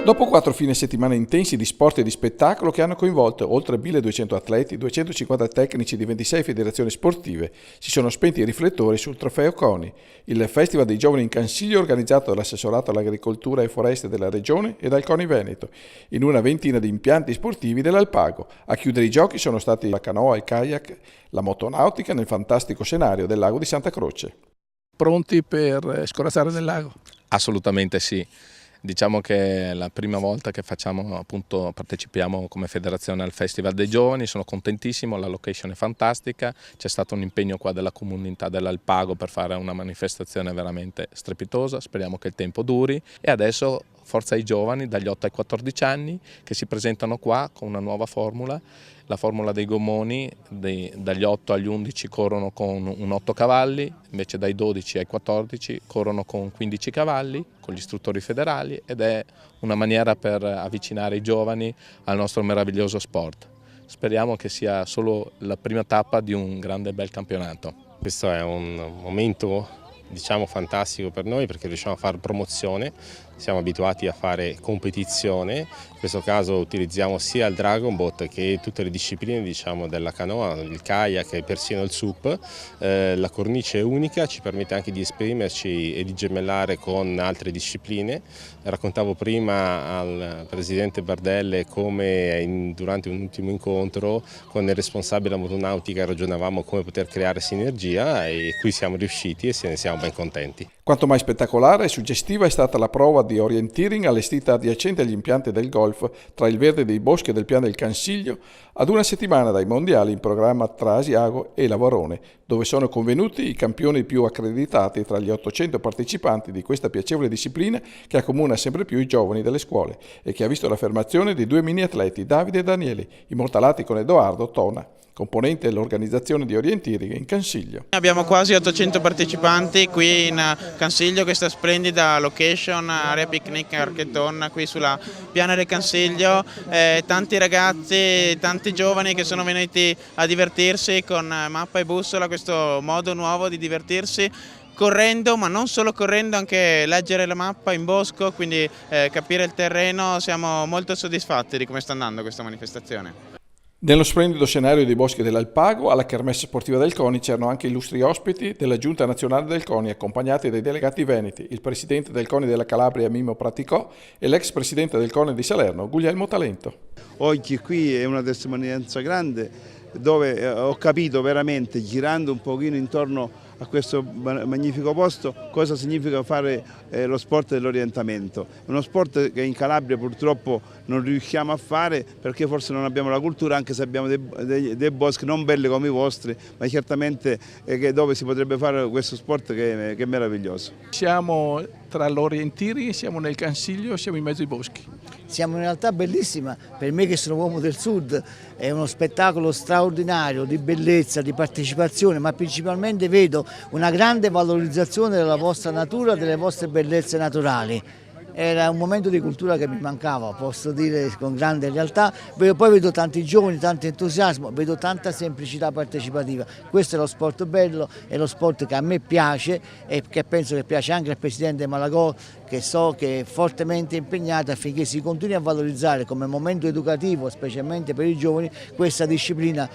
Dopo 4 fine settimana intensi di sport e di spettacolo che hanno coinvolto oltre 1200 atleti, 250 tecnici di 26 federazioni sportive, si sono spenti i riflettori sul trofeo CONI, il Festival dei Giovani in Cansiglio organizzato dall'Assessorato all'Agricoltura e Foreste della Regione e dal CONI Veneto, in una ventina di impianti sportivi dell'Alpago. A chiudere i giochi sono stati la canoa, il kayak, la motonautica nel fantastico scenario del lago di Santa Croce. Pronti per scorazzare nel lago? Assolutamente sì. Diciamo che è la prima volta che partecipiamo come federazione al Festival dei Giovani, sono contentissimo, la location è fantastica, c'è stato un impegno qua della comunità dell'Alpago per fare una manifestazione veramente strepitosa, speriamo che il tempo duri e adesso forza ai giovani dagli 8 ai 14 anni che si presentano qua con una nuova formula. La formula dei gommoni dagli 8 agli 11 corrono con un 8 cavalli, invece dai 12 ai 14 corrono con 15 cavalli, con gli istruttori federali ed è una maniera per avvicinare i giovani al nostro meraviglioso sport. Speriamo che sia solo la prima tappa di un grande bel campionato. Questo è un momento fantastico per noi perché riusciamo a fare promozione, siamo abituati a fare competizione, in questo caso utilizziamo sia il Dragon Boat che tutte le discipline della canoa, il kayak e persino il SUP. La cornice è unica, ci permette anche di esprimerci e di gemellare con altre discipline. Raccontavo prima al presidente Bardelle come durante un ultimo incontro con il responsabile della motonautica ragionavamo come poter creare sinergia e qui siamo riusciti e se ne siamo ben contenti. Quanto mai spettacolare e suggestiva è stata la prova di orienteering allestita adiacente agli impianti del golf tra il Verde dei Boschi e del Piano del Cansiglio ad una settimana dai mondiali in programma tra Asiago e Lavorone, dove sono convenuti i campioni più accreditati tra gli 800 partecipanti di questa piacevole disciplina che accomuna sempre più i giovani delle scuole e che ha visto l'affermazione di 2 mini atleti, Davide e Daniele, immortalati con Edoardo Tona, componente dell'organizzazione di orienteering in Cansiglio. Abbiamo quasi 800 partecipanti qui in Cansiglio, questa splendida location, area picnic Archeton qui sulla piana del Cansiglio, tanti ragazzi, tanti giovani che sono venuti a divertirsi con mappa e bussola, questo modo nuovo di divertirsi correndo, ma non solo correndo, anche leggere la mappa in bosco, quindi capire il terreno. Siamo molto soddisfatti di come sta andando questa manifestazione. Nello splendido scenario dei boschi dell'Alpago, alla kermesse sportiva del CONI c'erano anche illustri ospiti della Giunta Nazionale del CONI, accompagnati dai delegati veneti, il presidente del CONI della Calabria Mimmo Praticò e l'ex presidente del CONI di Salerno, Guglielmo Talento. Oggi qui è una testimonianza grande dove ho capito veramente, girando un pochino intorno a questo magnifico posto, cosa significa fare lo sport dell'orientamento. È uno sport che in Calabria purtroppo non riusciamo a fare perché forse non abbiamo la cultura, anche se abbiamo dei boschi non belli come i vostri, ma certamente dove si potrebbe fare questo sport che è meraviglioso. Siamo tra l'orienteering, siamo nel Cansiglio, siamo in mezzo ai boschi. Siamo in una realtà bellissima, per me che sono uomo del sud è uno spettacolo straordinario di bellezza, di partecipazione, ma principalmente vedo una grande valorizzazione della vostra natura, delle vostre bellezze naturali. Era un momento di cultura che mi mancava, posso dire con grande realtà. Poi vedo tanti giovani, tanto entusiasmo, vedo tanta semplicità partecipativa. Questo è lo sport bello, è lo sport che a me piace e che penso che piace anche al presidente Malagò, che so che è fortemente impegnato affinché si continui a valorizzare come momento educativo, specialmente per i giovani, questa disciplina.